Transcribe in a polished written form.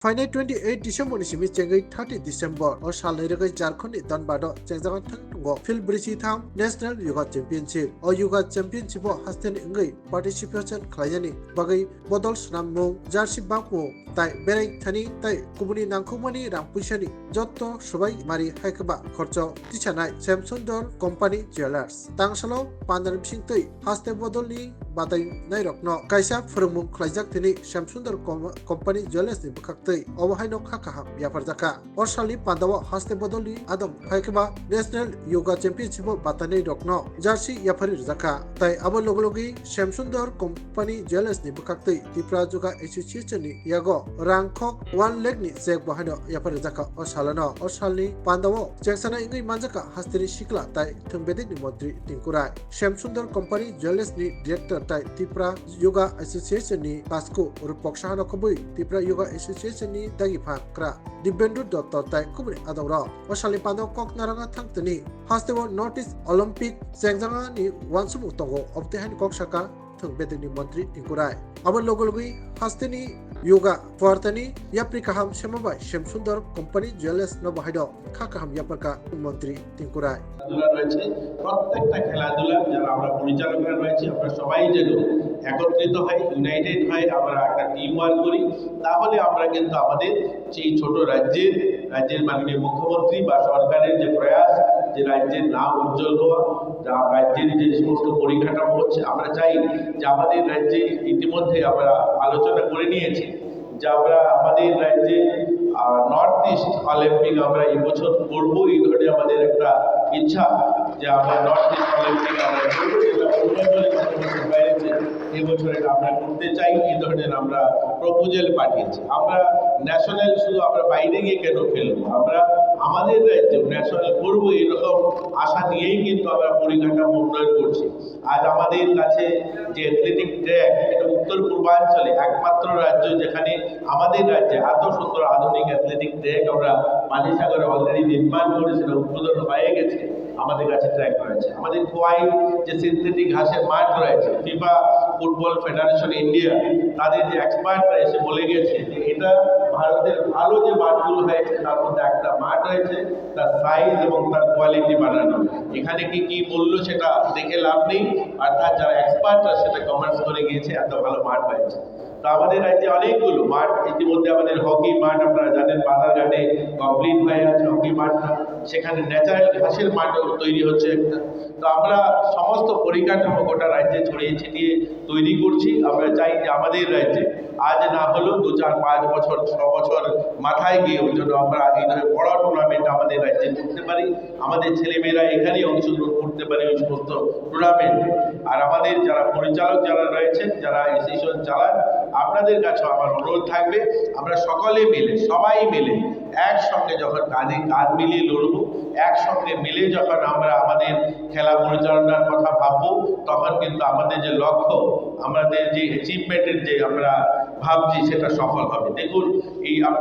Final 28 December ni simi chengai 30 December o sal ni regai Jharkhand ni Dhanbado chengjangan thangtungo Phil Brichi Tham National Yoga Championship o Yoga Championship o hasten ingai participation khlaijani bagai bodol snamung jersey bangmo tai berai thani tai kubuni nangkhumani rangpuisani jotto sobai mari haikaba khorcho tisanai Samsundor Company Jewelers tangsalo pandarim singtei haste bodolni batai nairokno kaisa phurumung khlaijak thini Samsundor Company Jewelers ni bukaktei obahaino khakaham yafarjaka orsalni pandawa haste bodolni adam haikaba National Yoga Championship batanei rokno jersey yafari rjaka tai abo logologi Samsundor Company Jewelers ni bukaktei Tripura Yoga Association ni yago rangkhok 1 lakh ni check bahaino yafari rjaka osalano orsalni pandawa cheksana ingai manjaka hasteni sikla tai thungbedik ni mantri tingkurai Samsundor Company Jewelers ni director tai Tripura Yoga Association ni Pasko Rupok Sahano Kobui Tripura Yoga Association ni Dagifa Kra Dibbendu Dottor tai Kubri Adawra Osalni Pando Kok Naranga Thangtani Hastebo Northeast Olympic Sengjanga ni Wansumu Tongo Obtehan Kok Saka Thungbedik ni mantri tingkurai Abo logologi hasteni yoga Puartani yapri kaham semabai Samsundor Company Jewelers no bahido khakaham yaparka মন্ত্রী টিঙ্কুরায় রয়েছে প্রত্যেকটা খেলাধুলা যারা আমরা পরিচালকরা রয়েছে আমরা সবাই যেন একত্রিত হয় ইউনাইটেড হয় আমরা একটা টিম ওয়ার্ক করি তাহলে আমরা কিন্তু আমাদের সেই ছোট রাজ্যের মাননীয় মুখ্যমন্ত্রী বা সরকারের যে প্রয়াস যে রাজ্যের নাম উজ্জ্বল হওয়া যা রাজ্যের যে সমস্ত পরিকাঠামো হচ্ছে আমরা চাই যে আমাদের রাজ্যে ইতিমধ্যে আমরা আলোচনা করে নিয়েছি যে আমরা আমাদের রাজ্যে নর্থ ইস্ট অলিম্পিক আমরা এই বছর করবো এই ধরনের আমাদের একটা ইচ্ছা যে আমরা নর্থ ইস্ট অলিম্পিক আমরা করবো যেটা অরুণাচলের বাইরে এই বছর এটা আমরা করতে চাই এই ধরনের আমরা প্রপোজাল পাঠিয়েছি আমরা ন্যাশনাল শুধু আমরা বাইরে গিয়ে কেন খেলবো আমরা আমাদের রাজ্যে ন্যাশনাল করবো এরকম আশা নিয়েই কিন্তু আমরা পরিকাঠামো উন্নয়ন করছি আজ আমাদের কাছে যে অ্যাথলেটিক ট্র্যাক এটা উত্তর পূর্বাঞ্চলে একমাত্র রাজ্য যেখানে আমাদের রাজ্যে এত সুন্দর আধুনিক অ্যাথলেটিক ট্র্যাক আমরা পানিসাগরে অলরেডি নির্মাণ করে সেটা উদ্বোধন হয়ে গেছে আমাদের কাছে ট্র্যাক রয়েছে আমাদের খোয়াই যে সিনথেটিক ঘাসের মাঠ রয়েছে ফিফা ফুটবল ফেডারেশন ইন্ডিয়া তাদের যে এক্সপার্টরা এসে বলে গেছে যে এটা ভারতের ভালো যে মাঠগুলো হয়েছে তার মধ্যে একটা মাঠ হয়েছে তার সাইজ এবং তার কোয়ালিটি বানানো এখানে কি মূল্য সেটা দেখে লাভ নেই অর্থাৎ যারা এক্সপার্টরা সেটা কমেন্টস করে গিয়েছে এত ভালো মাঠ হয়েছে তো আমাদের রাজ্যে অনেকগুলো মাঠ ইতিমধ্যে আমাদের হকি মাঠ আপনারা জানেন বাজারঘাটে কমপ্লিট হয়ে আছে হকি মাঠটা সেখানে ন্যাচারাল ঘাসের মাঠও তৈরি হচ্ছে একটা তো আমরা সমস্ত পরিকাঠামো গোটা রাজ্যে ছড়িয়ে ছিটিয়ে তৈরি করছি আমরা চাই যে আমাদের রাজ্যে আজ না হলেও 2, 4, 5 বছর 6 বছর মাথায় গিয়ে ওই জন্য আমরা এই ধরনের বড় টুর্নামেন্ট আমাদের রাজ্যে করতে পারি আমাদের ছেলেমেয়েরা এখানেই অংশগ্রহণ করতে পারে ওই সমস্ত টুর্নামেন্ট আর আমাদের যারা পরিচালক যারা রয়েছেন যারা অ্যাসোসিয়েশন চালান আপনাদের কাছে আমার অনুরোধ থাকবে আমরা সকলে মিলে সবাই মিলে একসঙ্গে যখন কাঁধে কাঁধ মিলিয়ে লড়বো একসঙ্গে মিলে যখন আমরা আমাদের খেলা পরিচালনার কথা ভাববো তখন কিন্তু আমাদের যে লক্ষ্য আমাদের যে অ্যাচিভমেন্টের যে আমরা ভাবছি সেটা সফল হবে দেখুন এই আপনারা